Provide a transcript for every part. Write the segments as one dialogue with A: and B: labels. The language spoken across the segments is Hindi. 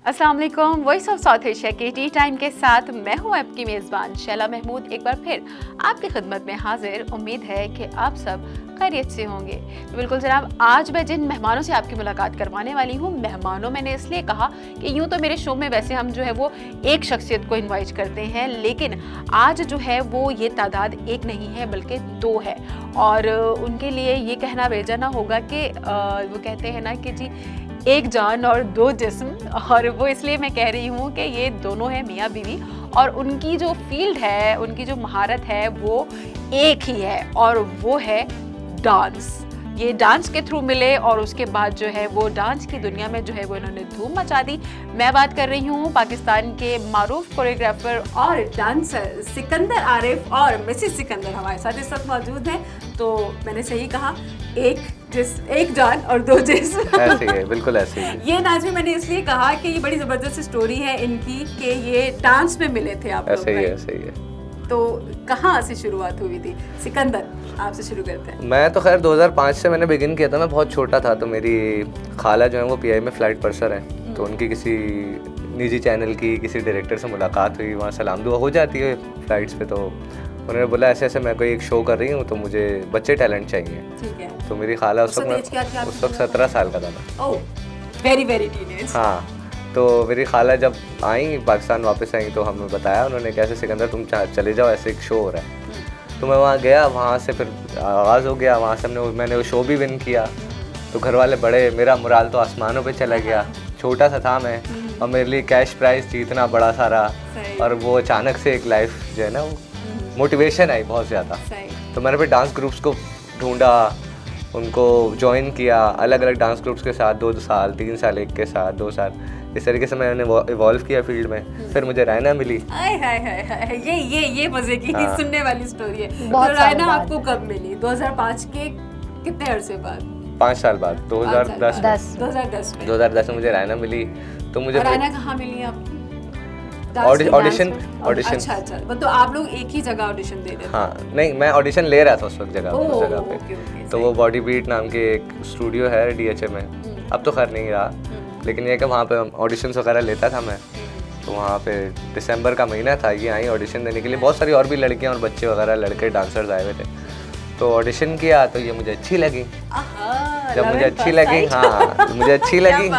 A: अस्सलाम वालेकुम। वॉइस ऑफ साउथ एशिया के टी टाइम के साथ मैं हूं आपकी मेज़बान शैला महमूद, एक बार फिर आपकी खिदमत में हाजिर। उम्मीद है कि आप सब खैरियत से होंगे। बिल्कुल जनाब, आज मैं जिन मेहमानों से आपकी मुलाकात करवाने वाली हूं, मेहमानों मैंने इसलिए कहा कि यूँ तो मेरे शो में वैसे हम जो है वो एक शख्सियत को इन्वाइट करते हैं, लेकिन आज जो है वो ये तादाद एक नहीं है बल्कि दो है। और उनके लिए ये कहना बेजा ना होगा कि वो कहते हैं ना कि जी एक जान और दो जिस्म, और वो इसलिए मैं कह रही हूँ कि ये दोनों हैं मियाँ बीवी, और उनकी जो फील्ड है, उनकी जो महारत है वो एक ही है, और वो है डांस। ये डांस के थ्रू मिले और उसके बाद जो है वो डांस की दुनिया में जो है वो इन्होंने धूम मचा दी। मैं बात कर रही हूँ पाकिस्तान के मारूफ कोरियोग्राफर और डांसर सिकंदर आरिफ, और मिसेस सिकंदर हमारे साथ इस वक्त मौजूद हैं। तो मैंने सही कहा, एक जान और दो जिस्म।
B: ऐसे ही है, बिल्कुल ऐसे ही है।
A: ये नाज़मी मैंने इसलिए कहा कि ये बड़ी ज़बरदस्त स्टोरी है इनकी कि ये डांस में मिले थे आप लोग।
B: ऐसे ही है, ऐसे ही है।
A: तो कहाँ से शुरुआत हुई थी? सिकंदर, आपसे शुरू करते हैं।
B: मैं तो खैर 2005 से मैंने बिगिन किया था। मैं बहुत छोटा था, तो मेरी खाला जो है वो पीआई में फ़्लाइट पर्सर है, तो उनकी किसी निजी चैनल की किसी डायरेक्टर से मुलाकात हुई, वहाँ सलाम दुआ हो जाती है फ़्लाइट्स पे। तो उन्होंने बोला ऐसे ऐसे मैं कोई एक शो कर रही हूँ, तो मुझे बच्चे टैलेंट चाहिए।
A: ठीक है।
B: तो मेरी खाला उस वक्त 17 साल का था मैं।
A: ओह, वेरी वेरी टीनेज।
B: हाँ, तो मेरी खाला जब आई पाकिस्तान वापस आई, तो हमें बताया उन्होंने कैसे सिकंदर तुम चले जाओ, ऐसे एक शो हो रहा है। तो मैं वहाँ गया, वहाँ से फिर आगाज़ हो गया। वहाँ से मैंने वो शो भी विन किया। तो घर वाले बड़े, मेरा मुराल तो आसमानों पे चला गया। छोटा सा था मैं, और मेरे लिए कैश प्राइज़ जीतना बड़ा सारा, और वो अचानक से एक लाइफ जो है ना वो मोटिवेशन आई बहुत ज़्यादा। तो मैंने फिर डांस ग्रुप्स को ढूंढा, उनको ज्वाइन किया, अलग अलग डांस ग्रुप्स के साथ 2 साल, 3 साल एक के साथ 2 साल, इस तरीके से मैंने इवॉल्व किया फील्ड में। फिर मुझे रायना मिली। ये मजे की सुनने वाली स्टोरी है। तो रायना आपको कब मिली? 2005 के कितने अरसे बाद? 5 साल बाद, 2010 में मुझे रायना मिली। तो मुझे
A: रायना कहाँ मिली आपको?
B: ऑडिशन।
A: अच्छा, तो आप लोग एक ही जगह ऑडिशन दे रहे थे?
B: हाँ, नहीं, मैं ऑडिशन ले रहा था उस वक्त उस जगह पे। तो वो बॉडी बीट नाम के एक स्टूडियो है डीएचए में, अब तो खैर नहीं रहा, लेकिन ये कि वहाँ पे ऑडिशंस वगैरह लेता था मैं। तो वहाँ पे दिसंबर का महीना था, ये आई ऑडिशन देने के लिए। बहुत सारी और भी लड़कियाँ और बच्चे वगैरह, लड़के डांसर्स आए हुए थे। तो ऑडिशन किया, तो ये मुझे अच्छी लगी। जब मुझे अच्छी लगी, हाँ मुझे अच्छी लगी,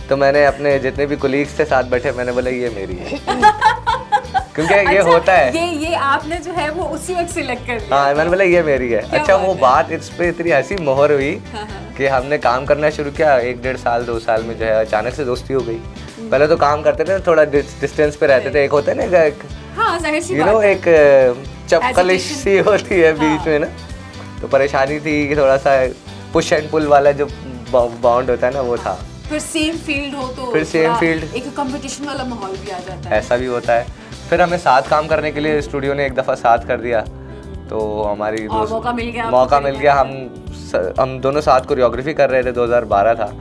B: तो मैंने अपने जितने भी कोलीग्स थे साथ बैठे, मैंने बोला ये मेरी है। क्योंकि ये होता है,
A: ये आपने जो है वो उसी वक्त सिलेक्ट कर लिया।
B: हाँ, मैंने बोला ये मेरी है। अच्छा, वो बात इस पे इतनी हंसी मोहर हुई कि हमने काम करना शुरू किया। 1-1.5 साल 2 साल में जो है अचानक से दोस्ती हो गई। पहले तो काम करते थे, थोड़ा डिस्टेंस पे रहते थे। एक होता है ना, एक चपकलिश सी होती है बीच में ना, तो परेशानी थी कि थोड़ा सा पुश एंड पुल वाला जो बाउंड होता है ना, वो था।
A: फिर सेम फील्ड हो तो
B: फिर सेम फील्ड,
A: एक कंपटीशन वाला माहौल भी आ जाता है।
B: ऐसा भी होता है। फिर हमें साथ काम करने के लिए स्टूडियो ने एक दफ़ा साथ कर दिया, तो हमारी
A: मौका मिल गया।
B: हम दोनों साथ कोरियोग्राफी कर रहे थे। 2012 था,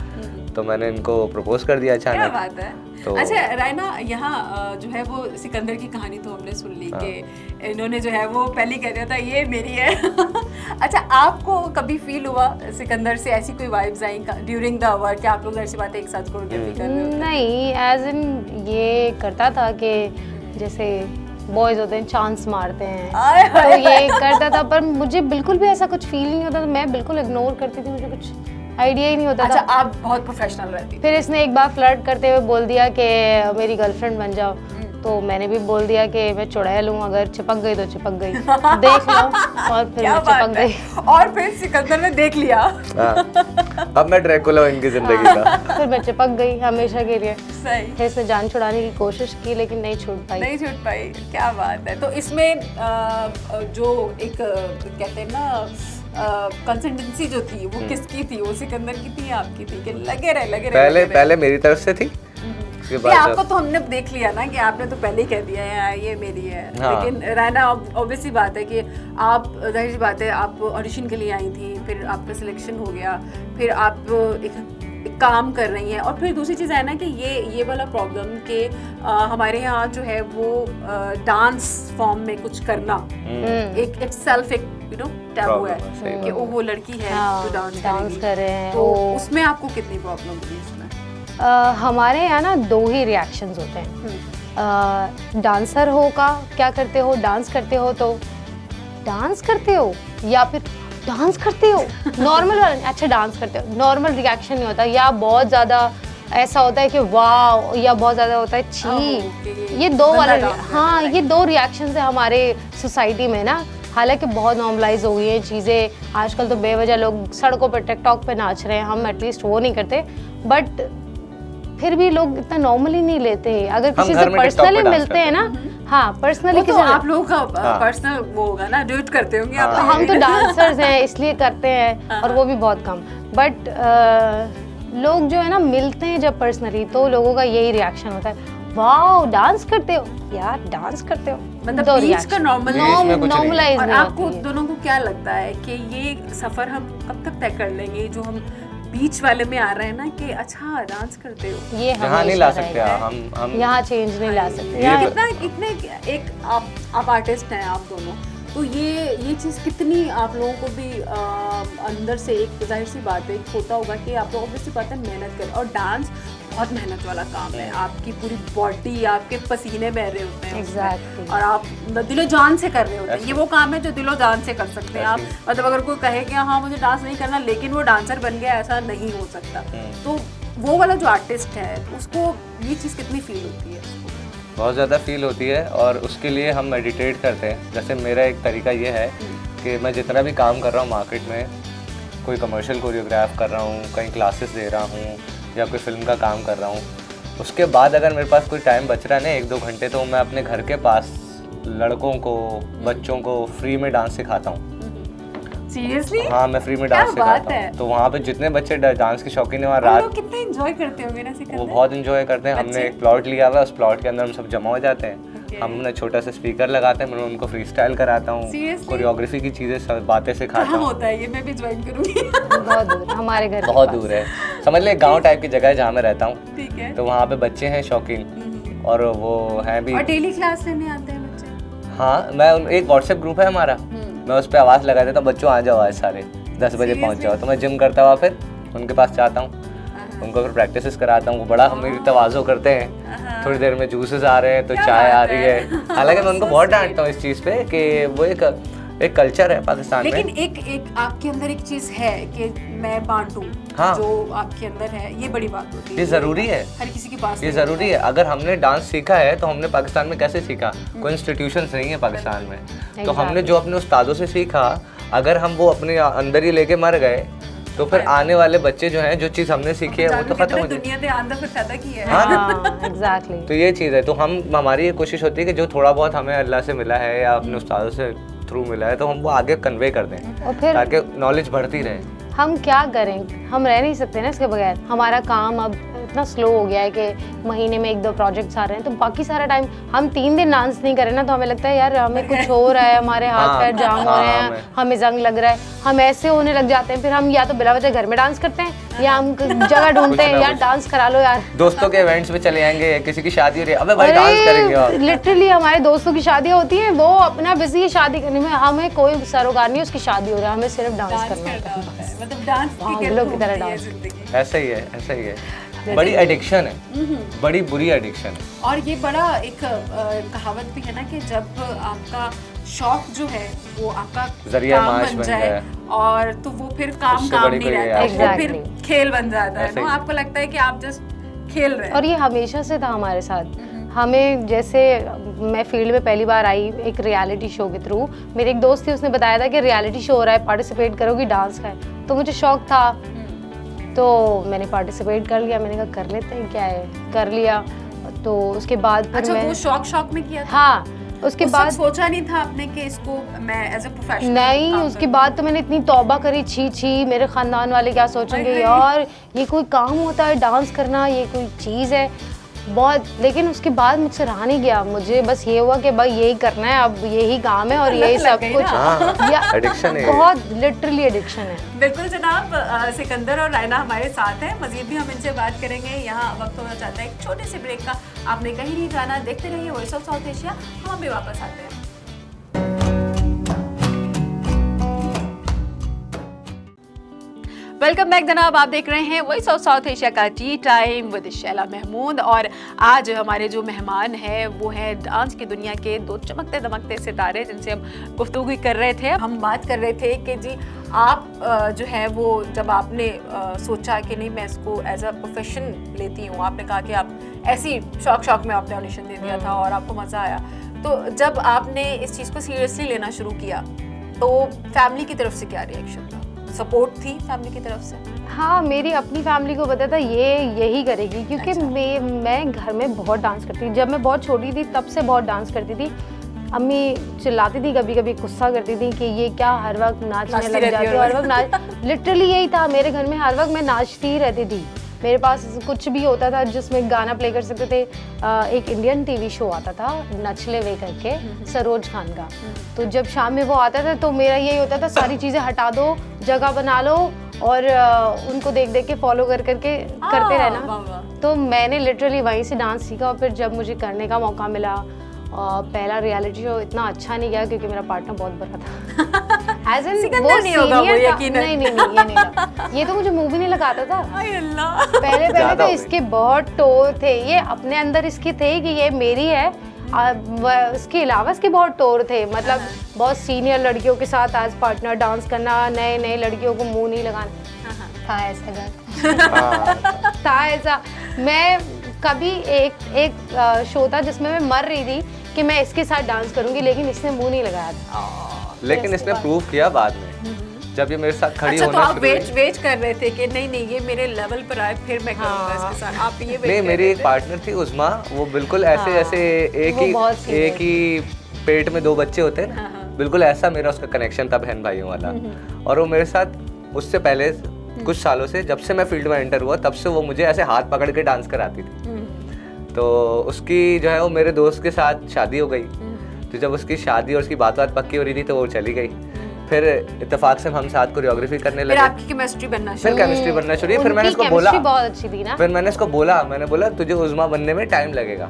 B: तो मैंने इनको प्रपोज कर दिया अचानक।
A: क्या बात है। तो अच्छा रायना, यहाँ जो है वो सिकंदर की कहानी तो हमने सुन ली कि इन्होंने जो है वो पहले कह दिया था ये मेरी है। अच्छा, आपको कभी फील हुआ सिकंदर से ऐसी कोई vibes I during the work कि आप लोग ऐसी बातें एक साथ कोरियोग्राफी कर रहे हो?
C: नहीं, एज इन ये करता था कि जैसे बॉयज होते हैं चांस मारते हैं, तो ये करता था, पर मुझे बिल्कुल भी ऐसा कुछ फील नहीं होता था। मैं बिल्कुल इग्नोर करती थी, मुझे कुछ आइडिया ही नहीं होता था।
A: अच्छा, आप बहुत प्रोफेशनल रहती।
C: फिर इसने एक बार फ्लर्ट करते हुए बोल दिया कि मेरी गर्लफ्रेंड बन जाओ, तो मैंने भी बोल दिया कि मैं चुड़ैल हूँ, अगर चिपक गई तो चिपक गई, देख लो। और फिर मैं चिपक गई,
A: और फिर सिकंदर ने देख लिया।
B: अब मैं ड्रैकुला हूँ इनकी जिंदगी का।
C: फिर मैं चिपक गई हमेशा के लिए।
A: सही।
C: फिर इसने जान छुड़ाने की कोशिश की, लेकिन नहीं छूट पाई।
A: क्या बात है। तो इसमें जो एक कहते हैं ना कंसिस्टेंसी जो थी वो किसकी थी? वो सिकंदर की थी, आपकी थी कि लगे रहे?
B: पहले मेरी तरफ से थी।
A: आपको तो हमने देख लिया ना कि आपने तो पहले ही कह दिया है ये मेरी है। हाँ। लेकिन रायना, ऑब्वियसली बात है कि आप, जाहिर सी बात है, आप ऑडिशन के लिए आई थी, फिर आपका सिलेक्शन हो गया, फिर आप एक काम कर रही हैं, और फिर दूसरी चीज़ है ना कि ये वाला प्रॉब्लम कि हमारे यहाँ जो है वो डांस फॉर्म में कुछ करना एक इटसेल्फ एक टैबू है कि वो लड़की है जो डांस
C: कर रहे हैं।
A: तो उसमें आपको कितनी प्रॉब्लम हुई? इसमें
C: हमारे यहाँ ना 2 ही रिएक्शंस होते हैं। डांसर हो का क्या करते हो, डांस करते हो तो डांस करते हो, या फिर डांस करते हो नॉर्मल वाला, अच्छा डांस करते हो, नॉर्मल रिएक्शन नहीं होता, या बहुत ज़्यादा ऐसा होता है कि वाह, या बहुत ज़्यादा होता है छी। ये 2 वाला, हाँ ये 2 रिएक्शन है हमारे सोसाइटी में ना। हालांकि बहुत नॉर्मलाइज हो गई हैं चीज़ें, आजकल तो बेवजह लोग सड़कों पर टिकटॉक पे नाच रहे हैं, हम एटलीस्ट वो नहीं करते, बट फिर भी लोग इतना नॉर्मली नहीं लेते हैं। अगर किसी से पर्सनली मिलते हैं ना, हाँ पर्सनली
A: तो आप लोगों का पर्सनल वो होगा ना, ड्यूट करते होंगे आप।
C: हम तो डांसर्स हैं इसलिए करते हैं, और वो भी बहुत कम। बट लोग जो है ना मिलते हैं जब पर्सनली, तो लोगों का यही रिएक्शन होता है, वाओ डांस करते हो यार, डांस करते हो,
A: मतलब बीच का
C: नॉर्मलाइज।
A: और आपको दोनों को क्या लगता है कि ये सफर हम कब तक तय कर लेंगे, जो हम बीच वाले में आ रहे हैं ना कि अच्छा डांस करते हो,
C: ये
B: यहाँ नहीं ला सकते हम
C: यहाँ चेंज नहीं ला सकते।
A: कितना एक आप आर्टिस्ट हैं आप दोनों, तो ये चीज़ कितनी आप लोगों को भी अंदर से एक जाहिर सी बात है होता होगा कि आप लोग ऑब्वियसली बात है मेहनत करें, और डांस बहुत मेहनत वाला काम है, आपकी पूरी बॉडी, आपके पसीने बह रहे होते हैं
C: Exactly.
A: और आप दिलो जान से कर रहे होते हैं। ये वो काम है जो दिलो जान से कर सकते हैं आप। मतलब अगर कोई कहे कि हाँ मुझे डांस नहीं करना लेकिन वो डांसर बन गया, ऐसा नहीं हो सकता। तो वो वाला जो आर्टिस्ट है उसको ये चीज़ कितनी फील होती है?
B: बहुत ज़्यादा फील होती है, और उसके लिए हम मेडिटेट करते हैं। जैसे मेरा एक तरीका ये है कि मैं जितना भी काम कर रहा हूँ मार्केट में, कोई कमर्शियल कोरियोग्राफ कर रहा हूँ, कहीं क्लासेस दे रहा हूँ, या कोई फिल्म का काम कर रहा हूँ, उसके बाद अगर मेरे पास कोई टाइम बच रहा है ना 1-2 घंटे, तो मैं अपने घर के पास लड़कों को, बच्चों को फ्री में डांस सिखाता हूँ।
A: सीरियसली?
B: हाँ मैं फ्री में डांस सिखाता हूँ। तो वहाँ पे जितने बच्चे डांस के शौकीन है, वहाँ रात
A: कितना एंजॉय करते होंगे ना सिखाते?
B: वो बहुत एंजॉय करते हैं। हमने एक प्लॉट लिया हुआ है, उस प्लॉट के अंदर हम सब जमा हो जाते हैं। हम ना छोटा सा स्पीकर लगाते हैं, मैं उनको फ्री स्टाइल कराता हूँ, कोरियोग्राफी की चीज़ें सब बातें सिखाता हूँ।
A: होता है ये, मैं भी ज्वाइन करूँगी।
C: बहुत दूर, हमारे घर
B: बहुत दूर है, समझ ले गांव टाइप की जगह है जहाँ मैं रहता हूँ।
A: ठीक है।
B: तो वहाँ पे बच्चे हैं शौकीन, और वो हैं भी।
A: और डेली क्लास लेने आते हैं बच्चे?
B: हाँ मैं एक व्हाट्सएप ग्रुप है हमारा, मैं उस पर आवाज़ लगा देता हूँ, बच्चों आ जाओ आज सारे 10 बजे पहुँच जाओ। तो मैं जिम करता हुआ फिर उनके पास जाता हूँ, उनको फिर प्रैक्टिस कराता हूँ। वो बड़ा मेरी तवाज़ो करते हैं, थोड़ी देर में जूसेस आ रहे हैं तो चाय आ रही है। हालांकि मैं उनको बहुत डांटता हूँ इस चीज़ पे कि वो एक कल्चर है पाकिस्तान में।
A: लेकिन एक आपके अंदर एक चीज़ है कि मैं बांटूं,
B: हाँ।
A: जो आपके अंदर है ये बड़ी बात होती है।
B: ये ज़रूरी है,
A: हर किसी के पास
B: ये ज़रूरी है। अगर हमने डांस सीखा है तो हमने पाकिस्तान में कैसे सीखा? कोई इंस्टीट्यूशंस नहीं है पाकिस्तान में, तो हमने जो अपने उस्तादों से सीखा, अगर हम वो अपने अंदर ही लेके मर गए तो फिर आने वाले बच्चे जो हैं, जो चीज़ हमने सीखी है वो तो खत्म हो जाएगी।
A: दुनिया दे अंदर फिर पैदा की है।
C: हाँ एग्जैक्टली।
B: तो ये चीज़ है। तो हमारी ये कोशिश होती है कि जो थोड़ा बहुत हमें अल्लाह से मिला है या अपने उस्तादों से थ्रू मिला है, तो हम वो आगे कन्वे कर दें,
C: और फिर
B: ताकि नॉलेज बढ़ती रहे।
C: हम क्या करें, हम रह नहीं सकते ना इसके बगैर। हमारा काम अब इतना स्लो हो गया है कि महीने में 1-2 प्रोजेक्ट्स आ रहे हैं, तो बाकी सारा टाइम हम 3 दिन डांस नहीं करें ना तो हमें लगता है यार हमें कुछ हो रहा है, हमारे हाथ पैर जाम हो रहे हैं, हमें जंग लग रहा है, हम ऐसे होने लग जाते हैं। फिर हम या तो बिला वजह घर में डांस करते हैं, या हम जगह ढूंढते हैं यार डांस करा लो यार।
B: दोस्तों के इवेंट्स में चले जाएंगे, किसी की शादी हो रही है, अबे भाई डांस करेंगे।
C: लिटरली हमारे दोस्तों की शादियां होती हैं, वो अपना बिजी है शादी करने में, हमें कोई सरोकार नहीं, उसकी शादी हो रहा है, हमें सिर्फ डांस करना है।
A: मतलब डांस
C: की तरह डांस।
B: ऐसा ही है, ऐसा ही है। बड़ी एडिक्शन है, बड़ी बुरी एडिक्शन है।
A: और ये बड़ा एक कहावत भी है ना कि जब आपका शौक जो है वो आपका
B: जरिया
A: काम
B: माश
A: बन
B: बन
A: जाए,
B: जाए,
A: और तो वो फिर काम नहीं रहता, वो फिर खेल बन जाता है ना। आपको लगता है कि आप जस्ट खेल रहे हैं।
C: और ये हमेशा से था हमारे साथ। हमें जैसे मैं फील्ड में पहली बार आई एक रियलिटी शो के थ्रू, मेरे एक दोस्त थी, उसने बताया था कि रियलिटी शो हो रहा है, पार्टिसिपेट करोगी डांस का है। तो मुझे शौक था, तो मैंने पार्टिसिपेट कर लिया। मैंने कहा कर लेते हैं, क्या है, कर लिया। तो उसके बाद फिर
A: अच्छा,
C: मैं
A: वो शौक में किया था?
C: हाँ, उसके बाद
A: सोचा नहीं था आपने कि इसको मैं एज अ प्रोफेशनल? नहीं,
C: उसके बाद तो मैंने इतनी तौबा करी, छी मेरे खानदान वाले क्या सोचेंगे यार, ये कोई काम होता है डांस करना, ये कोई चीज़ है बहुत। लेकिन उसके बाद मुझसे रहा नहीं गया, मुझे बस ये हुआ कि भाई यही करना है, अब यही काम है और यही सब कुछ।
B: एडिक्शन है,
C: बहुत लिटरली एडिक्शन है।
A: बिल्कुल जनाब, सिकंदर और रायना हमारे साथ हैं, मजीद भी हम इनसे बात करेंगे। यहाँ वक्त होना चाहता है एक छोटे से ब्रेक का, आपने कहीं नहीं जाना, देखते रहिए वॉइस ऑफ साउथ एशिया। हम अभी वापस आते हैं। वेलकम बैक जनाब, आप देख रहे हैं वॉइस ऑफ साउथ एशिया का tea time with Shaila Mahmood. और आज हमारे जो मेहमान हैं वो हैं डांस की दुनिया के दो चमकते दमकते सितारे जिनसे हम गुफ्तगू कर रहे थे। हम बात कर रहे थे कि जी आप जो है वो जब आपने सोचा कि नहीं मैं इसको एज अ प्रोफेशन लेती हूँ, आपने कहा कि आप ऐसी शौक में आपने ऑडिशन दे दिया था और आपको मज़ा आया, तो जब आपने इस चीज़ को सीरियसली लेना शुरू किया तो फैमिली की तरफ से क्या रिएक्शन था? सपोर्ट थी फैमिली की तरफ से?
C: हाँ, मेरी अपनी फैमिली को पता था ये यही करेगी, क्योंकि अच्छा। मैं घर में बहुत डांस करती थी। जब मैं बहुत छोटी थी तब से बहुत डांस करती थी। अम्मी चिल्लाती थी, कभी कभी गुस्सा करती थी कि ये क्या हर वक्त नाचने लग जाती है, हर वक्त नाच। लिटरली यही था मेरे घर में, हर वक्त मैं नाचती ही रहती थी। मेरे पास कुछ भी होता था जिसमें गाना प्ले कर सकते थे। एक इंडियन टीवी शो आता था नचले वे करके, सरोज खान का। तो जब शाम में वो आता था तो मेरा यही होता था, सारी चीज़ें हटा दो, जगह बना लो और उनको देख देख के फॉलो करके करते रहना। तो मैंने लिटरली वहीं से डांस सीखा। और फिर जब मुझे करने का मौका मिला, पहला रियलिटी शो इतना अच्छा नहीं गया क्योंकि मेरा पार्टनर बहुत बुरा था। एज एन वो सीनियर था। नहीं ये नहीं था। ये तो मुझे मूवी नहीं लगाता था। पहले तो इसके बहुत टोर थे, ये अपने अंदर इसके थे कि ये मेरी है। उसके अलावा इसके बहुत टोर थे, मतलब बहुत सीनियर लड़कियों के साथ एज पार्टनर डांस करना, नए लड़कियों को मुंह नहीं लगाना था ऐसा घर था ऐसा। मैं कभी एक शो था जिसमें मैं मर रही थी कि मैं इसके साथ डांस करूंगी, लेकिन इसने मुंह नहीं लगाया था।
B: लेकिन इसने प्रूव किया बाद में, जब ये मेरे साथ खड़ी होना
A: तो आप वेट कर रहे थे कि नहीं ये मेरे लेवल पर आए फिर मैं करूंगा इसके साथ। आप ये
B: नहीं, मेरी एक पार्टनर थी उस्मा, वो बिल्कुल ऐसे जैसे एक ही पेट में दो बच्चे होते हैं ना, बिल्कुल ऐसा मेरा उसका कनेक्शन था बहन भाइयों वाला। और वो मेरे साथ उससे पहले कुछ सालों से, जब से मैं फील्ड में एंटर हुआ तब से वो मुझे ऐसे हाथ पकड़ के डांस कराती थी। तो उसकी जो है वो मेरे दोस्त के साथ शादी हो गई। तो जब उसकी शादी और उसकी बात पक्की हो रही थी तो वो चली गई। फिर इत्तेफाक से हम साथ कोरियोग्राफी करने लगे।
A: फिर आपकी केमिस्ट्री बनना शुरू।
B: फिर केमिस्ट्री बनना शुरू हुई। फिर मैंने उसको बोला,
C: बहुत अच्छी थी ना।
B: फिर मैंने उसको मैंने बोला तुझे उज़्मा बनने में टाइम लगेगा,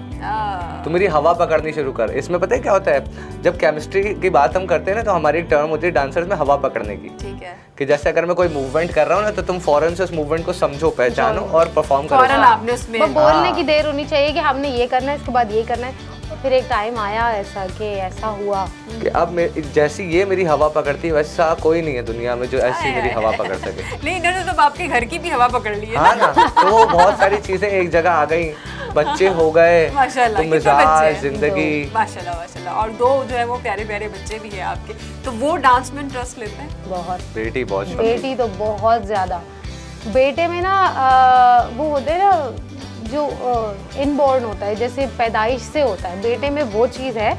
B: तो मेरी हवा पकड़नी शुरू कर। इसमें पता है क्या होता है, जब केमिस्ट्री की बात हम करते हैं ना तो हमारी एक टर्म होती है डांसर्स में हवा पकड़ने की।
A: ठीक है।
B: कि जैसे अगर मैं कोई मूवमेंट कर रहा हूँ ना तो तुम फौरन से उस मूवमेंट को समझो, पहचानो और परफॉर्म करो।
A: फौरन आपने उसमें
C: बोलने की देर होनी चाहिए कि हमने ये करना है, इसके बाद ये करना है। फिर एक टाइम आया ऐसा कि ऐसा हुआ
B: कि अब जैसी ये मेरी हवा पकड़ती है वैसा कोई नहीं है दुनिया में जो ऐसी मेरी हवा पकड़ सके।
A: नहीं, इन्होंने तो आपके घर की भी हवा पकड़ ली है।
B: हाँ ना, तो बहुत सारी चीजें एक जगह आ गई, बच्चे हो गए,
A: माशाल्लाह,
B: तो मिजाज जिंदगी
A: माशाल्लाह। और दो जो है वो प्यारे प्यारे बच्चे भी हैं आपके, तो वो डांस में इंटरेस्ट लेते हैं
C: बहुत।
B: बेटी
C: तो बहुत ज्यादा। बेटे में ना वो होते हैं ना जो इनबॉर्न होता है, जैसे पैदाइश से होता है, बेटे में वो चीज़ है।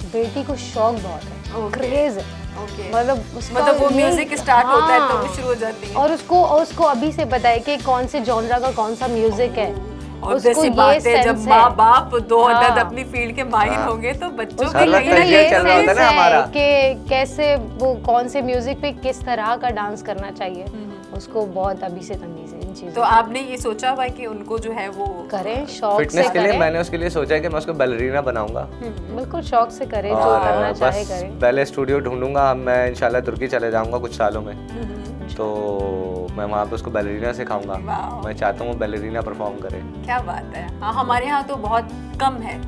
C: बेटी को शौक बहुत है, क्रेज है। मतलब
A: वो म्यूजिक स्टार्ट होता है तो वो शुरू हो जाती है।
C: और उसको अभी से पता है कि कौन से जॉनरा का कौन सा म्यूजिक है।
A: और जैसी बात है, जब माँ बाप दो अपनी फील्ड के माहिर होंगे तो बच्चों के लिए
C: ये सेंस है कि कैसे वो कौन से म्यूजिक पे किस तरह का डांस करना चाहिए, उसको बहुत अभी से तमीज है इन चीजों।
A: तो आपने ये सोचा हुआ है कि उनको जो है वो
C: करें शौक
B: फिटनेस
C: से
B: के लिए? मैंने उसके लिए सोचा है कि मैं उसको बैलरीना बनाऊंगा।
C: बिल्कुल शौक से करे, जो करना चाहे करे।
B: पहले स्टूडियो ढूंढूंगा, मैं इंशाल्लाह तुर्की चले जाऊंगा कुछ सालों में, तो मैं वहाँ पे उसको बैलरीना सिखाऊंगा। मैं चाहता हूँ वो बैलरीना परफॉर्म करे।
A: क्या बात है। हाँ, हमारे यहाँ तो बहुत कम है।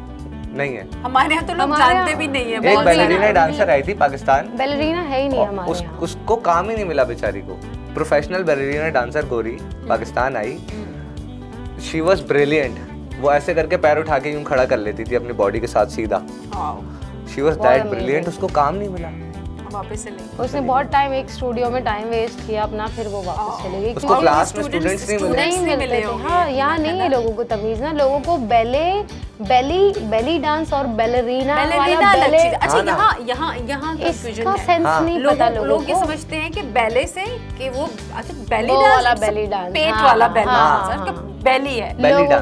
B: नहीं है
A: हमारे यहाँ तो लोग जानते भी नहीं है।
B: एक बैलरीना डांसर आई थी पाकिस्तान,
C: बैलरीना है ही नहीं हमारे यहाँ।
B: उसको काम ही नहीं मिला बेचारी को। प्रोफेशनल बैलरीना डांसर गोरी पाकिस्तान आई, शी वाज ब्रिलियंट। वो ऐसे करके पैर उठा के यूं खड़ा कर लेती थी अपनी बॉडी के साथ सीधा। She was that brilliant. उसको काम नहीं मिला,
A: वापस से नहीं।
C: उसने बहुत टाइम एक स्टूडियो में टाइम वेस्ट किया अपना, फिर वो वापस चले गई।
B: उसको क्लास में स्टूडेंट्स नहीं
C: मिलते थे। हाँ, यहाँ नहीं है लोगों को तमीज ना। लोगों को बेली डांस और बैलरीना
A: अच्छा यहाँ
C: इसका सेंस नहीं पता लोगों को।
A: लोग ये समझते हैं कि बैले से कि वो अच्छा बेली डांस पेट वाला बेली डांस बेली है।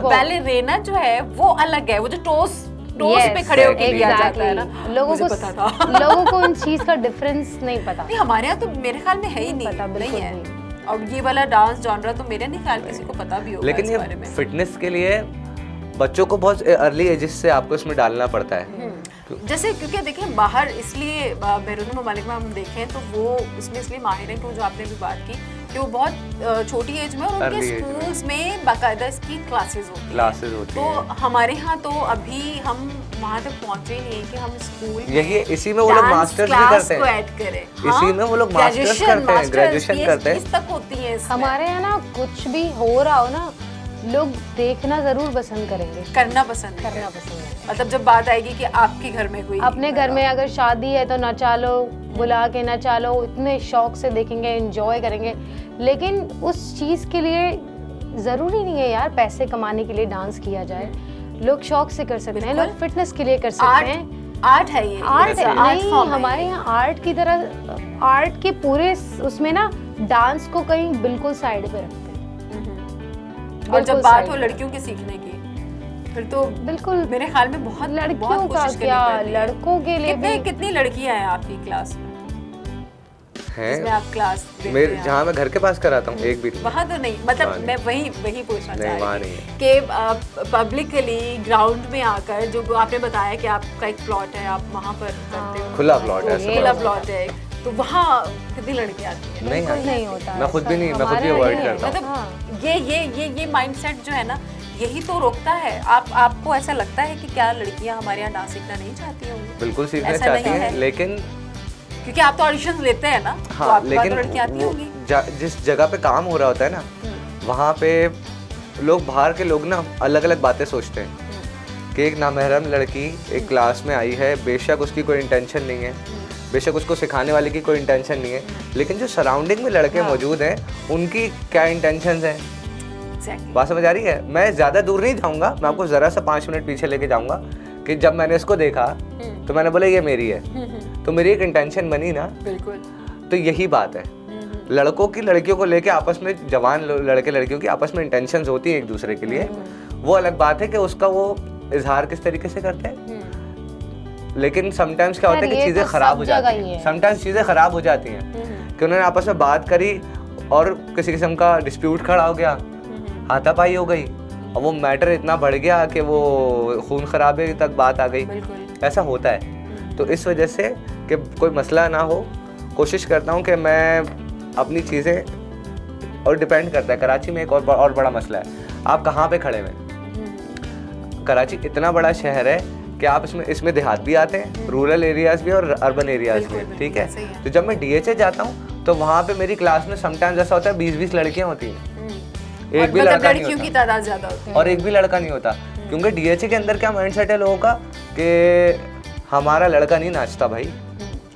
A: बैलेरिना जो है वो अलग है, वो जो टोस पे खड़े होके किया जाता है ना।
C: लोगों को उन चीज का डिफरेंस नहीं पता।
A: नहीं, हमारे यहाँ तो मेरे ख्याल में है ही नहीं है। और ये वाला डांस जॉनरा तो मेरे नहीं ख्याल किसी को पता भी होगा।
B: लेकिन ये फिटनेस के लिए बच्चों को बहुत अर्ली एजेस से आपको इसमें डालना पड़ता है।
A: जैसे क्योंकि देखें बाहर, इसलिए बैरून ममालिक में हम देखें तो वो इसमें इसलिए माहिर हैं, जो आपने भी बात की कि वो बहुत छोटी एज में और उनके
B: Early age में।
A: स्कूल्स में बाकायदा इसकी क्लासेस होती हैं। तो हमारे यहाँ तो अभी हम वहाँ तक पहुँचे ही नहीं है कि हम स्कूल
B: यही इसी में वो लोग मास्टर्स भी करते हैं,
A: ऐड करें।
B: इसी में वो लोग मास्टर्स करते हैं, ग्रेजुएशन करते हैं।
A: किस तक होती है इसमें?
C: हमारे यहाँ ना कुछ भी हो रहा हो ना, लोग देखना जरूर पसंद करेंगे,
A: करना पसंद है।
C: करना पसंद है।
A: मतलब जब बात आएगी कि आपके घर में कोई
C: अपने घर में अगर शादी है तो नचा लो, बुला के नचा लो, इतने शौक से देखेंगे, एंजॉय करेंगे। लेकिन उस चीज़ के लिए ज़रूरी नहीं है यार पैसे कमाने के लिए डांस किया जाए। लोग शौक से कर सकते हैं, लोग फिटनेस के लिए कर सकते हैं।
A: आर्ट है ये,
C: आर्ट नहीं,
A: फॉर्म
C: हमारे यहाँ आर्ट की तरह, आर्ट के पूरे उसमें ना डांस को कहीं बिल्कुल साइड पे रखते हैं।
A: और जब बात हो लड़कियों के सीखने की, फिर तो
C: बिल्कुल
A: मेरे ख्याल में बहुत
C: लड़कियों का क्या, लड़कों के लिए भी
A: कितनी लड़कियां हैं आपकी क्लास में जिसमें
B: हैं
A: आप क्लास
B: मेरे जहाँ मैं घर के पास कराता हूँ एक भी नहीं।
A: वहाँ तो नहीं, मतलब मैं वही पूछना
B: नहीं,
A: चाह
B: वहाँ
A: रही
B: नहीं
A: थी कि पब्लिकली ग्राउंड में आकर जो आपने बताया कि आपका एक प्लॉट है, आप वहाँ पर करते हो,
B: खुला प्लॉट है, ऐसा
A: खुला
B: बड़ा
A: प्लॉट है, तो वहाँ कितनी लड़कियाँ आती हैं?
B: नहीं
C: बिल्कुल
B: आती।
C: नहीं होता
B: मैं खुद भी नहीं, मैं खुद भी अवॉइड करता हूँ।
A: मतलब ये माइंडसेट जो है ना, यही तो रोकता है। आपको ऐसा लगता है कि क्या लड़कियां हमारे यहाँ डांस सीखना नहीं चाहती होंगी?
B: बिल्कुल सीखना
A: ऐसा
B: चाहती
A: नहीं
B: हैं,
A: है।
B: लेकिन
A: क्योंकि आप तो ऑडिशंस लेते हैं ना, तो
B: हाँ,
A: आपको
B: लेकिन
A: तो लड़कियां आती होंगी।
B: जिस जगह पे काम हो रहा होता है ना, वहाँ पे लोग, बाहर के लोग ना अलग अलग बातें सोचते हैं कि एक नामहरम लड़की एक क्लास में आई है, बेशक उसकी कोई इंटेंशन नहीं है, बेशक उसको सिखाने वाले की कोई इंटेंशन नहीं है, लेकिन जो सराउंडिंग में लड़के मौजूद हैं उनकी क्या इंटेंशंस हैं। बात समझ आ रही है? मैं ज़्यादा दूर नहीं जाऊँगा, मैं आपको ज़रा सा 5 मिनट पीछे लेके जाऊँगा कि जब मैंने इसको देखा तो मैंने बोला ये मेरी है, तो मेरी एक इंटेंशन बनी ना।
A: बिल्कुल।
B: तो यही बात है, लड़कों की लड़कियों को लेके आपस में, जवान लड़के लड़कियों की आपस में इंटेंशंस होती हैं एक दूसरे के लिए, वो अलग बात है कि उसका वो इजहार किस तरीके से करते हैं। लेकिन समटाइम्स क्या होता है कि चीज़ें ख़राब हो जाती हैं, समटाइम्स चीज़ें ख़राब हो जाती हैं कि उन्होंने आपस में बात करी और किसी किस्म का डिस्प्यूट खड़ा हो गया, हाथापाई हो गई, और वो मैटर इतना बढ़ गया कि वो खून खराबे तक बात आ गई। ऐसा होता है। तो इस वजह से कि कोई मसला ना हो, कोशिश करता हूँ कि मैं अपनी चीज़ें, और डिपेंड करता है, कराची में एक और बड़ा मसला है, आप कहाँ पे खड़े हुए। कराची इतना बड़ा शहर है कि आप इसमें देहात भी आते हैं, रूरल एरियाज़ भी और अर्बन एरियाज़ भी, ठीक है। तो जब मैं DHA जाता हूँ तो वहाँ पे मेरी क्लास में समटाइम्स ऐसा होता है 20-20 लड़कियाँ होती हैं, एक भी लड़का नहीं होता,
A: की तादाद ज्यादा होती है,
B: और एक भी लड़का नहीं होता। क्योंकि DHA के अंदर क्या माइंडसेट है लोगों का कि हमारा लड़का नहीं नाचता भाई।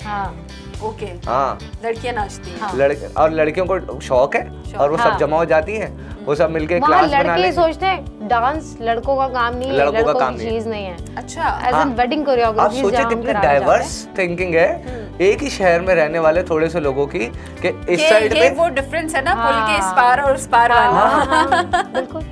C: हाँ,
A: ओके,
B: हाँ,
A: लड़कियां नाचती हैं।
B: लड़के और लड़कियों को शौक है, और वो सब जमा हो जाती हैं, वो सब मिलके
C: वहाँ
B: क्लास बना
C: लड़के
B: लेते।
C: सोचते हैं डांस लड़कों का काम नहीं है,
B: लड़कों का काम
C: की
B: नहीं
C: चीज नहीं है।
A: अच्छा,
C: एज एन वेडिंग
B: आप
C: कोरियोग्राफी
B: सोचे कितनी डाइवर्स थिंकिंग है एक ही शहर में रहने वाले थोड़े से लोगों की, कि इस साइड
A: ये
B: पे
A: वो डिफरेंस है ना, पुल के इस पार और उस पार वाला।
C: बिल्कुल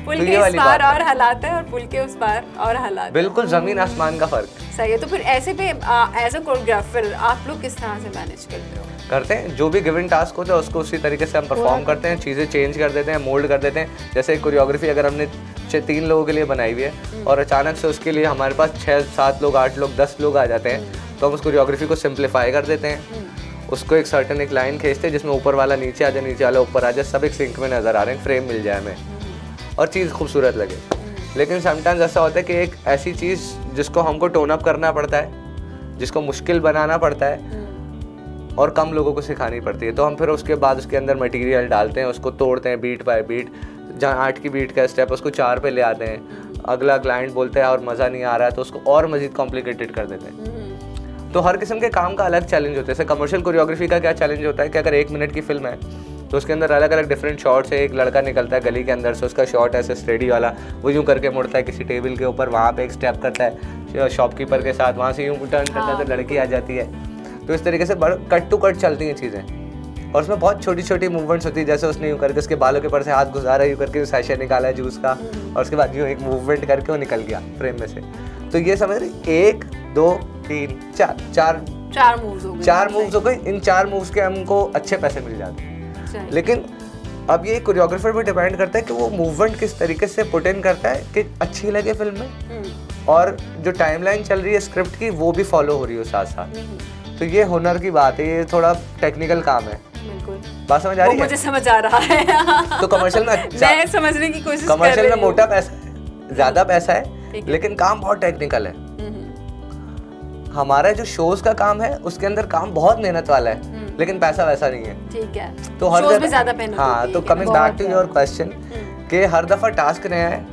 A: पुल
B: तो
A: के
B: ये
A: इस
B: वाली
A: पार
B: बात
A: और हालात है, और पुल के उस पार और हालात।
B: बिल्कुल जमीन आसमान का फर्क
A: सही है। तो फिर ऐसे पे एज अ कोरियोग्राफर आप लोग किस तरह से मैनेज करते हो?
B: करते हैं, जो भी गिवन टास्क होता है उसको उसी तरीके से हम परफॉर्म करते हैं, चीज़ें चेंज कर देते हैं, मोल्ड कर देते हैं। जैसे कोरियोग्राफी अगर हमने 3 लोगों के लिए बनाई हुई है और अचानक से उसके लिए हमारे पास 6-7 लोग, 8 लोग, 10 लोग आ जाते हैं, तो हम उस कोरियोग्राफी को सिंप्लीफाई कर देते हैं। उसको एक सर्टन एक लाइन खींचते हैं जिसमें ऊपर वाला नीचे आ जाए, नीचे वाला ऊपर आ जाए, सब एक सिंक में नज़र आ रहे हैं, फ्रेम मिल जाए हमें और चीज़ खूबसूरत लगे। लेकिन समटाइम्स ऐसा होता है कि एक ऐसी चीज़ जिसको हमको टोन अप करना पड़ता है, जिसको मुश्किल बनाना पड़ता है और कम लोगों को सिखानी पड़ती है, तो हम फिर उसके बाद उसके अंदर मटेरियल डालते हैं, उसको तोड़ते हैं बीट बाय बीट। जहाँ 8 की बीट का स्टेप उसको 4 पे ले आते हैं। अगला क्लाइंट बोलता है और मज़ा नहीं आ रहा है तो उसको और मज़ीद कॉम्प्लिकेटेड कर देते हैं। तो हर किस्म के काम का अलग चैलेंज होता है। जैसे कमर्शियल कोरियोग्राफी का क्या चैलेंज होता है कि अगर 1 मिनट की फिल्म है तो उसके अंदर अलग अलग डिफरेंट शॉट्स है। एक लड़का निकलता है गली के अंदर से, उसका शॉट ऐसे स्टेडी वाला, वो यूँ करके मुड़ता है किसी टेबल के ऊपर, वहाँ पे एक स्टेप करता है शॉपकीपर के साथ, वहाँ से यूँ टर्न करता है तो लड़की आ जाती है। तो इस तरीके से कट टू कट चलती हैं चीज़ें और उसमें बहुत छोटी छोटी मूवमेंट्स होती है। जैसे उसने यूँ करके उसके बालों के ऊपर से हाथ गुजारा, यूँ करके सैशे निकाला है जूस का और उसके बाद यूँ एक मूवमेंट करके वो निकल गया फ्रेम में से। तो ये समझ रही 1 2 3 4
A: मूव्स हो गए।
B: 4 मूव्स हो गए। इन 4 मूव्स के हमको अच्छे पैसे मिल जाते हैं। लेकिन अब ये कोरियोग्राफर पे डिपेंड करता है कि वो मूवमेंट किस तरीके से पुट इन करता है कि अच्छी लगे फिल्म में, और जो टाइमलाइन चल रही है स्क्रिप्ट की वो भी फॉलो हो रही हो साथ साथ। तो ये हुनर की बात है, ये थोड़ा टेक्निकल काम है।
A: बिल्कुल।
B: बात समझ आ
A: वो
B: रही है?
A: मुझे समझ आ रहा है।
B: तो कमर्शियल में
A: मैं समझने की कोशिश कर रही
B: कमर्शियल में
A: हूँ।
B: मोटा पैसा है, ज्यादा पैसा है,
A: ठीक है।
B: लेकिन काम बहुत टेक्निकल है। हमारा जो शोज का काम है उसके अंदर काम बहुत मेहनत वाला है, लेकिन पैसा वैसा नहीं है।
A: ठीक है,
B: तो हर
A: शोज में
B: जगह
A: ज्यादा मेहनत
B: हाँ,
A: होती
B: तो
A: है।
B: Coming back to your question कि हर दफा टास्क नया है,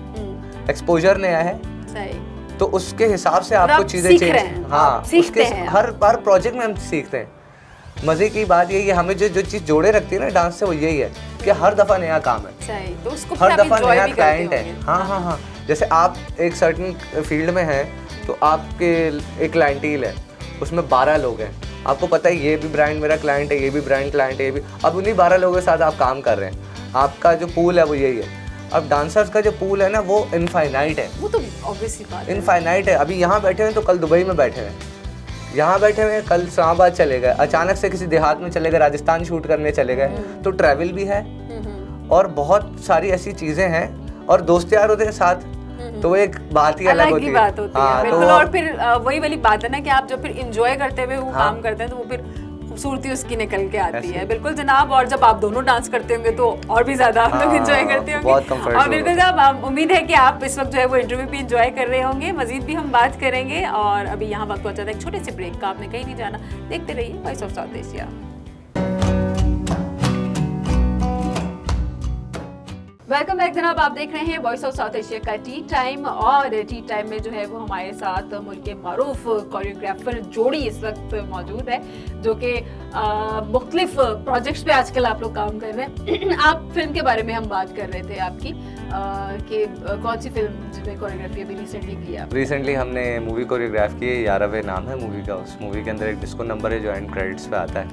B: एक्सपोजर नया है,
A: सही।
B: तो उसके हिसाब से
A: और
B: आपको
A: आप
B: चीजें
A: सीख
B: चेंज,
A: रहे हैं,
B: हाँ,
A: आप सीखते
B: उसके
A: हैं।
B: हर प्रोजेक्ट में हम सीखते हैं। मजे की बात यही है, हमें जो चीज जोड़े रखती है ना डांस से, वो यही है कि हर दफा नया काम है,
A: सही, तो उसको
B: हर
A: फिर आप
B: दफा
A: enjoy
B: नया
A: भी करते
B: क्लाइंट है।
A: होंगे।
B: हाँ हाँ हाँ, जैसे आप एक सर्टेन फील्ड में हैं तो आपके एक क्लाइंटील है, उसमें 12 लोग हैं, आपको पता है ये भी ब्रांड मेरा क्लाइंट है, ये भी ब्रांड क्लाइंट है, ये भी, अब उन्हीं 12 लोगों के साथ आप काम कर रहे हैं, आपका जो पूल है वो यही है। अब डांसर्स का जो पूल है ना वो इनफाइनाइट है,
A: वो तो ऑब्वियसली बात है।
B: इनफाइनाइट है। अभी यहाँ बैठे हैं तो कल दुबई में बैठे हैं, यहाँ बैठे हुए हैं कल इस्लामाबाद चले गए, अचानक से किसी देहात में चले गए, राजस्थान शूट करने चले गए, तो ट्रैवल भी है और बहुत सारी ऐसी चीज़ें हैं, और दोस्त यार होते हैं साथ तो वो एक बात ही अलग होती है।
A: बात होती है,
B: हाँ, तो
A: बिल्कुल। और फिर वही वाली बात है ना कि आप जब फिर इंजॉय करते हुए वो काम करते हैं तो वो फिर खूबसूरती उसकी निकल के आती है। बिल्कुल जनाब, और जब आप दोनों डांस करते होंगे तो और भी ज्यादा आप लोग
B: हाँ,
A: एंजॉय करते होंगे।
B: बहुत comfortable
A: और बिल्कुल जनाब, उम्मीद है कि आप इस वक्त जो है वो इंटरव्यू भी एंजॉय कर रहे होंगे, मजीद भी हम बात करेंगे। और अभी यहाँ वक्त पहुंचा था एक छोटे से ब्रेक का, आपने कहीं नहीं जाना, देखते रहिए voice of South Asia. Welcome back जनाब, आप देख रहे हैं वॉइस ऑफ साउथ एशिया का टी टाइम। और टी टाइम में जो है वो हमारे साथ मुल्क के मारूफ कोरियोग्राफर जोड़ी इस वक्त मौजूद है, जो कि मुख्तलिफ प्रोजेक्ट्स पे आजकल आप लोग काम कर रहे हैं। आप फिल्म के बारे में हम बात कर रहे थे आपकी कि कौन सी फिल्म जिसमें कोरियोग्राफी अभी रिसेंटली की आप?
B: रिसेंटली हमने मूवी कोरियोग्राफ की है, यारावे नाम है मूवी का। उस मूवी के अंदर एक डिस्को नंबर है जो एंड क्रेडिट्स पे आता है,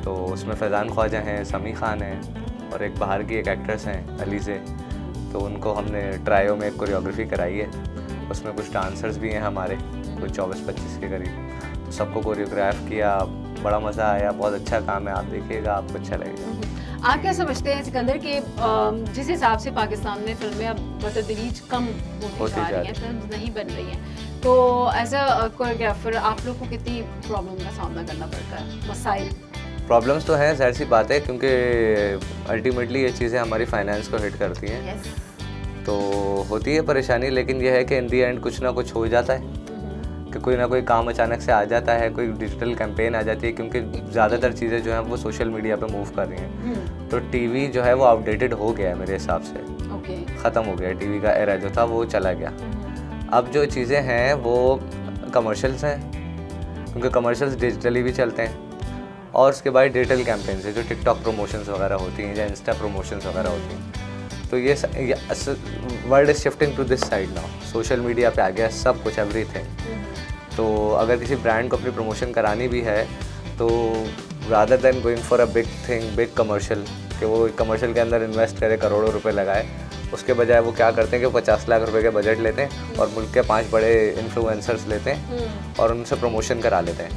B: तो उसमें फैज़ान ख्वाजा हैं, समी खान हैं और एक बाहर की एक एक्ट्रेस हैं अली से, तो उनको हमने ट्रायो में एक कोरियोग्राफी कराई है। उसमें कुछ डांसर्स भी हैं हमारे, कुछ 24-25 के करीब, तो सबको कोरियोग्राफ किया, बड़ा मज़ा आया, बहुत अच्छा काम है, आप देखिएगा आपको अच्छा लगेगा।
A: आप क्या समझते हैं सिकंदर के जिस हिसाब से पाकिस्तान में फिल्में अब बतदरीज कम होती जा रही हैं, फिल्म नहीं बन रही हैं, तो एज अ कोरियोग्राफर आप लोग को कितनी प्रॉब्लम का सामना करना पड़ता है, मसाइल?
B: प्रॉब्लम्स तो हैं, ज़ाहिर सी बात है, क्योंकि अल्टीमेटली ये चीज़ें हमारी फाइनेंस को हिट करती हैं। तो होती है परेशानी, लेकिन यह है कि इन दी एंड कुछ ना कुछ हो जाता है कि कोई ना कोई काम अचानक से आ जाता है, कोई डिजिटल कैंपेन आ जाती है, क्योंकि ज़्यादातर चीज़ें जो हैं वो सोशल मीडिया पे मूव कर रही हैं। तो टीवी जो है वो आउटडेटेड हो गया है मेरे हिसाब से, ख़त्म हो गया टीवी का एरा जो था वो चला गया। अब जो चीज़ें हैं वो कमर्शियल्स हैं, क्योंकि कमर्शियल्स डिजिटली भी चलते हैं, और उसके बाद डिजिटल कैंपेन से जो टिकटॉक प्रमोशंस वगैरह होती हैं या इंस्टा प्रमोशंस वगैरह होती हैं, तो ये world is shifting to this side now. Social media पे आ गया सब कुछ, एवरीथिंग। तो अगर किसी ब्रांड को अपनी प्रमोशन करानी भी है तो rather than going for a big thing, big commercial, कि वो कमर्शियल के अंदर इन्वेस्ट करे, करोड़ों रुपए लगाए, उसके बजाय वो क्या करते हैं कि 50 लाख रुपए के बजट लेते हैं और मुल्क के 5 बड़े इन्फ्लुएंसर्स लेते हैं और उनसे प्रमोशन करा लेते हैं।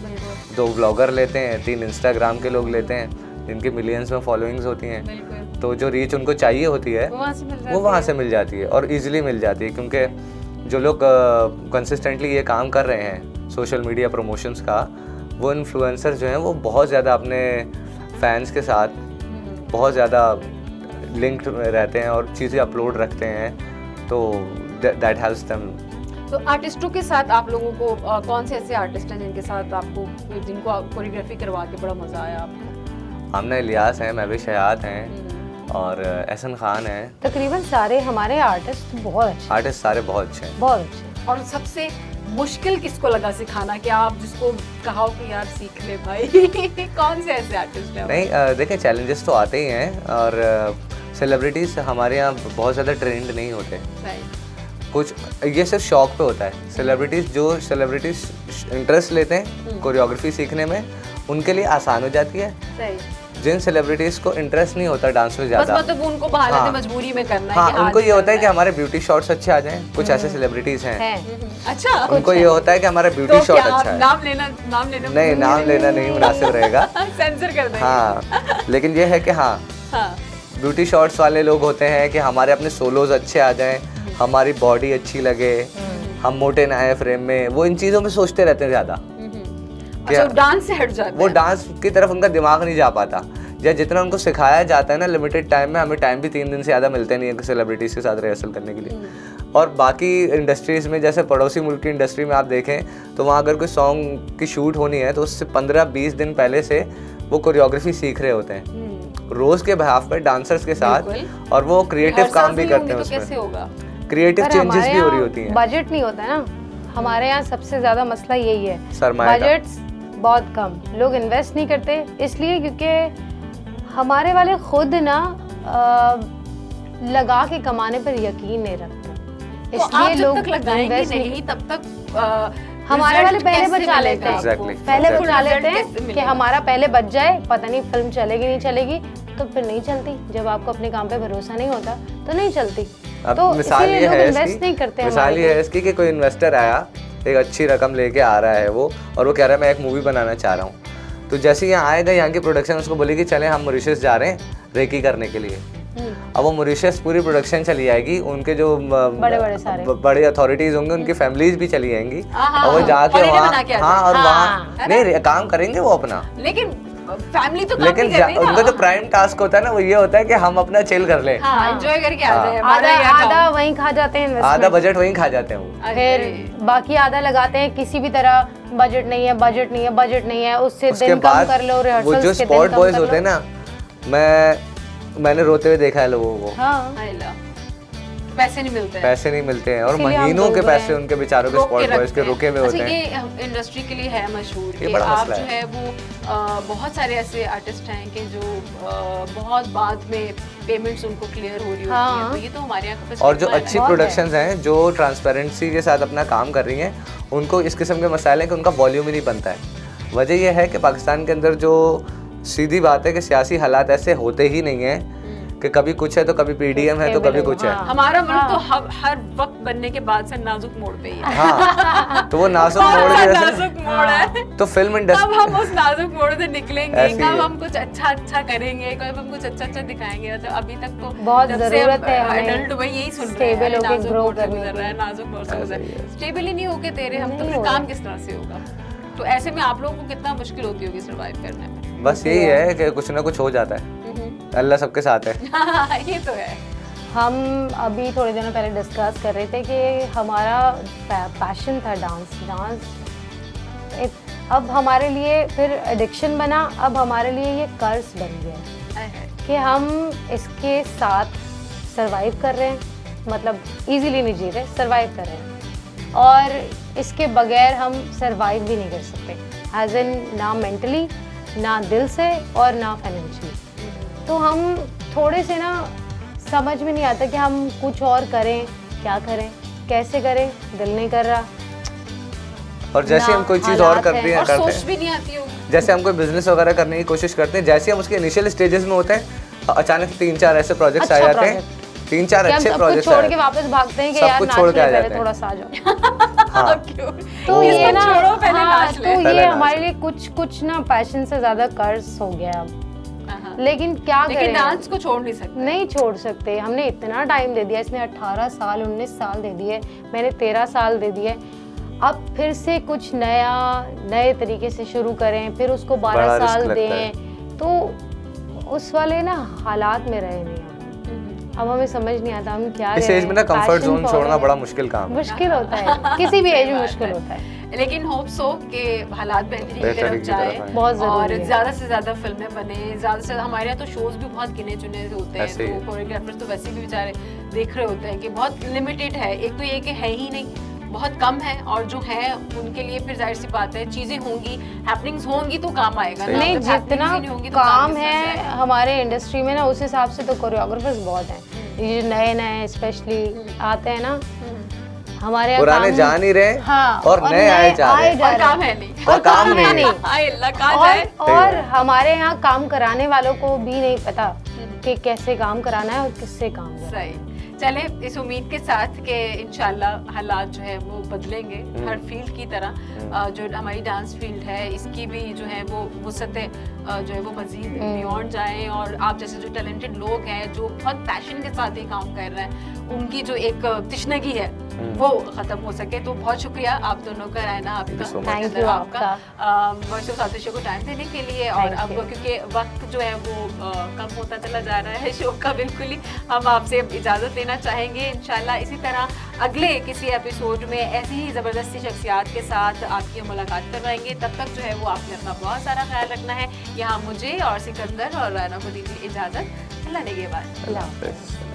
B: 2 व्लॉगर लेते हैं, 3 इंस्टाग्राम के लोग लेते हैं जिनकी मिलियंस में फॉलोइंग्स होती हैं, तो जो रीच उनको चाहिए होती है वो वहाँ से मिल जाती है और ईजिली मिल जाती है, क्योंकि जो लोग कंसिस्टेंटली ये काम कर रहे हैं सोशल मीडिया प्रमोशंस का, वो इन्फ्लुएंसर जो हैं वो बहुत ज़्यादा अपने फैंस के साथ बहुत ज़्यादा लिंक्ड रहते हैं और चीज़ें अपलोड रखते हैं, तो दैट हेल्प्स देम।
A: तो आर्टिस्टों के साथ आप लोगों को कौन से ऐसे आर्टिस्ट हैं जिनके साथ आपको, जिनको कोरियोग्राफी करवा के बड़ा मज़ा आया आपको?
B: हमने इलियास हैं, महविश हयात हैं और एहसन खान हैं।
C: तकरीबन सारे हमारे आर्टिस्ट बहुत अच्छे,
B: आर्टिस्ट सारे बहुत अच्छे हैं,
C: बहुत अच्छे।
A: और सबसे मुश्किल किसको लगा सिखाना, कि आप जिसको कहा हो कि यार सीख ले भाई? कौन से ऐसे आर्टिस्ट हैं?
B: नहीं, देखिए चैलेंजेस तो आते ही हैं, और सेलिब्रिटीज़ हमारे यहाँ बहुत ज़्यादा ट्रेंड नहीं होते, कुछ ये सिर्फ शौक पे होता है। सेलिब्रिटीज़ इंटरेस्ट लेते हैं कोरियोग्राफी सीखने में, उनके लिए आसान हो जाती है। जिन सेलिब्रिटीज़ को इंटरेस्ट नहीं होता डांस में ज़्यादा,
A: मतलब वो उनको बहाने मजबूरी में करना है।
B: हाँ, उनको ये होता है कि हमारे ब्यूटी शॉट्स अच्छे आ जाएं। कुछ ऐसे सेलिब्रिटीज़ हैं,
A: अच्छा,
B: उनको ये होता है कि हमारा ब्यूटी शॉट अच्छा है।
A: नाम लेना
B: नहीं, नाम लेना नहीं मुनासिब रहेगा,
A: सेंसर कर देंगे।
B: हाँ, लेकिन ये है कि हाँ, ब्यूटी शॉट्स वाले लोग होते हैं कि हमारे अपने सोलोज अच्छे आ जाएं, हमारी बॉडी अच्छी लगे, हम मोटे ना आए फ्रेम में, वो इन चीज़ों में सोचते रहते हैं ज़्यादा।
A: अच्छा, डांस से हट जाते हैं,
B: वो डांस की तरफ उनका दिमाग नहीं जा पाता। या जितना उनको सिखाया जाता है ना लिमिटेड टाइम में, हमें टाइम भी 3 दिन से ज़्यादा मिलते नहीं है सेलिब्रिटीज़ के साथ रिहर्सल करने के लिए। और बाकी इंडस्ट्रीज़ में जैसे पड़ोसी मुल्क की इंडस्ट्री में आप देखें तो वहाँ अगर कोई सॉन्ग की शूट होनी है तो उससे 15-20 दिन पहले से वो कोरियोग्राफी सीख रहे होते हैं रोज़ के बिहाफ पे डांसर्स के साथ, और वो क्रिएटिव काम भी करते हैं उसमें, क्रिएटिव चेंजेस भी हो रही होती हैं।
C: बजट नहीं होता ना हमारे यहाँ, सबसे ज़्यादा मसला यही है, बजट्स बहुत कम, लोग इन्वेस्ट नहीं करते इसलिए क्योंकि हमारे वाले खुद ना लगा के कमाने पर यकीन नहीं रखते, इसलिए लोग इन्वेस्ट नहीं,
A: तब तक
C: हमारे वाले पहले बचा लेते हैं,
B: Exactly.
C: पहले बचा लेते हैं कि हमारा पहले बच जाए, पता नहीं फिल्म चलेगी नहीं चलेगी, तो फिर नहीं चलती। जब आपको अपने काम पे भरोसा नहीं होता तो नहीं चलती।
B: अब
C: तो
B: मिसाल ये है
C: इन्वेस्ट नहीं करते,
B: मिसाल ये है इसकी कि कोई इन्वेस्टर आया, एक अच्छी रकम लेके आ रहा है वो, और वो कह रहा है मैं एक मूवी बनाना चाह रहा हूँ, तो जैसे यहाँ आएगा यहाँ की प्रोडक्शन उसको बोलेगी चले हम मॉरिशस जा रहे हैं रेकी करने के लिए। अब वो मॉरिशस पूरी प्रोडक्शन चली जाएगी, उनके जो बड़े अथॉरिटीज होंगे उनकी फैमिलीज भी चली जाएंगी, और वो जाके वहाँ और वहाँ नहीं काम करेंगे वो अपना,
A: लेकिन फैमिली तो
B: लेकिन उनका जो प्राइम टास्क होता है ना वो ये होता है कि हम अपना चिल कर लें,
A: एंजॉय करके आ जाए,
C: आधा वहीं खा जाते हैं,
B: आधा बजट वहीं खा जाते हैं वो,
C: फिर बाकी आधा लगाते हैं किसी भी तरह, बजट नहीं है बजट नहीं है बजट नहीं है, उससे दिन कम कर लो,
B: वो जो स्पॉट बॉयज होते हैं ना, मैंने रोते हुए देखा है लोगों को,
A: पैसे नहीं मिलते हैं,
B: पैसे नहीं मिलते हैं, और महीनों के पैसे उनके बेचारों के स्पॉट बॉयज के रुके हुए होते हैं।
A: ये इंडस्ट्री के लिए है मशहूर कि
B: बड़ा
A: आप
B: मसला
A: जो है वो बहुत सारे ऐसे आर्टिस्ट हैं कि जो बहुत बाद में पेमेंट्स उनको क्लियर हो रही होती है, तो ये तो हमारे यहाँ का
B: और जो अच्छी प्रोडक्शंस हैं जो ट्रांसपेरेंसी के साथ अपना काम कर रही हैं, उनको इस किस्म के मसाइल हैं कि उनका वॉल्यूम ही नहीं बनता है। वजह यह है कि पाकिस्तान के अंदर जो सीधी बात है कि सियासी हालात ऐसे होते ही नहीं हैं कि कभी कुछ है तो कभी पीडीएम है तो कभी कुछ है।
A: हमारा मुल्क तो हर वक्त बनने के बाद से नाजुक मोड़ पे ही है।
B: हाँ, तो वो नाजुक मोड़ की
A: नाजुक मोड़ है,
B: तो फिल्म इंडस्ट्री
A: कब हम उस नाजुक मोड़ से निकलेंगे, कब हम कुछ अच्छा करेंगे, कब हम कुछ अच्छा दिखाएंगे। मतलब अभी तक तो
C: बहुत जरूरत है
A: एडल्ट भाई यही सुन रहे हैं, नाजुक मोड़ से गुजर रहा है, नाजुक मोड़ से गुजर रहा है, स्टेबल ही नहीं होके दे रहे हम, तो फिर काम किस तरह से होगा। तो ऐसे में आप लोगों को कितना मुश्किल होती होगी सर्वाइव करने में?
B: बस यही है कि कुछ ना कुछ हो जाता है, अल्लाह सबके साथ है।
A: ये तो है।
C: हम अभी थोड़े दिनों पहले डिस्कस कर रहे थे कि हमारा पैशन था डांस, अब हमारे लिए फिर एडिक्शन बना, अब हमारे लिए ये कर्ज बन गया कि हम इसके साथ सरवाइव कर रहे हैं, मतलब इजीली नहीं जी रहे, सरवाइव कर रहे हैं, और इसके बगैर हम सरवाइव भी नहीं कर सकते, एज इन ना मेंटली, ना दिल से और ना फाइनेंशियली। तो हम थोड़े से ना समझ में नहीं आता कि हम कुछ और करें, क्या करें, कैसे करें, दिल नहीं कर रहा।
B: और जैसे हम कोई चीज़ और करते हैं,
A: सोच भी नहीं आती हो,
B: जैसे हम कोई बिजनेस वगैरह करने की कोशिश करते हैं, जैसे हम उसके इनिशियल स्टेजेस में होते हैं, अचानक 3-4 ऐसे प्रोजेक्ट्स आ जाते हैं, 3-4 अच्छे प्रोजेक्ट्स
C: छोड़ के वापस भागते हैं कि यार नाच ले पहले थोड़ा सा आ जाओ। तो ये ना, तो ये हमारे लिए कुछ ना पैशन से ज्यादा कर्ज हो गया अब। लेकिन क्या करें,
A: लेकिन डांस को छोड़ नहीं सकते,
C: नहीं छोड़ सकते। हमने इतना टाइम दे दिया, इसने 18 साल 19 साल दे दिए, मैंने 13 साल दे दिए, अब फिर से कुछ नए तरीके से शुरू करें, फिर उसको 12 साल दें, तो उस वाले ना हालात में रहे नहीं। अब हमें समझ नहीं आता हम क्या
B: इस एज में ना कंफर्ट जोन छोड़ना बड़ा मुश्किल काम है,
C: मुश्किल होता है, किसी भी एज में मुश्किल होता है।
A: लेकिन होप सो कि हालात बेहतरी की तरफ जाए,
C: बहुत
A: और ज़्यादा से ज़्यादा फिल्में बने, ज़्यादा से हमारे यहाँ तो शोज़ भी बहुत गिने चुने होते हैं, तो कोरियोग्राफर्स तो वैसे भी बेचारे देख रहे होते हैं कि बहुत लिमिटेड है। एक तो ये कि है ही नहीं, बहुत कम है, और जो है उनके लिए फिर जाहिर सी बात है चीज़ें होंगी, हैपनिंग्स होंगी तो काम आएगा ना।
C: नहीं, जितना काम है हमारे इंडस्ट्री में ना, उस हिसाब से तो कोरियोग्राफर्स बहुत हैं, ये नए स्पेशली आते हैं ना, हमारे
B: पुराने जा नहीं रहे,
C: हाँ,
B: और नए आए जा रहे हैं,
A: और काम है नहीं,
B: और काम नहीं,
C: और हमारे यहाँ काम कराने वालों को भी नहीं पता कि कैसे काम कराना है और किससे काम कराना है।
A: सही। चले इस उम्मीद के साथ कि इंशाल्लाह हालात जो है वो बदलेंगे, हर फील्ड की तरह जो हमारी डांस फील्ड है इसकी भी जो है वो वसअतें जो है वो मज़ीद बियॉन्ड जाएं, और आप जैसे जो टैलेंटेड लोग हैं जो बहुत पैशन के साथ ये काम कर रहे हैं, उनकी जो एक तशनगी है वो खत्म हो सके। तो बहुत शुक्रिया आप दोनों का, रहना आपका,
B: so much.
C: Thank you आपका।
A: वॉइस ऑफ साउथ एशिया को टाइम देने के लिए। और
C: Thank
A: अब
C: you.
A: क्योंकि वक्त जो है वो कम होता चला जा रहा है शो का, बिल्कुल ही हम आपसे अब इजाज़त लेना चाहेंगे। इंशाल्लाह इसी तरह अगले किसी एपिसोड में ऐसी ही ज़बरदस्ती शख्सियात के साथ आपकी मुलाकात करवाएंगे। तब तक जो है वो आपने अपना बहुत सारा ख्याल रखना है। यहाँ मुझे और सिकंदर और राना को दीजिए इजाज़त। अल्लाह ने के बाद।
C: अल्लाह हाफ़िज़।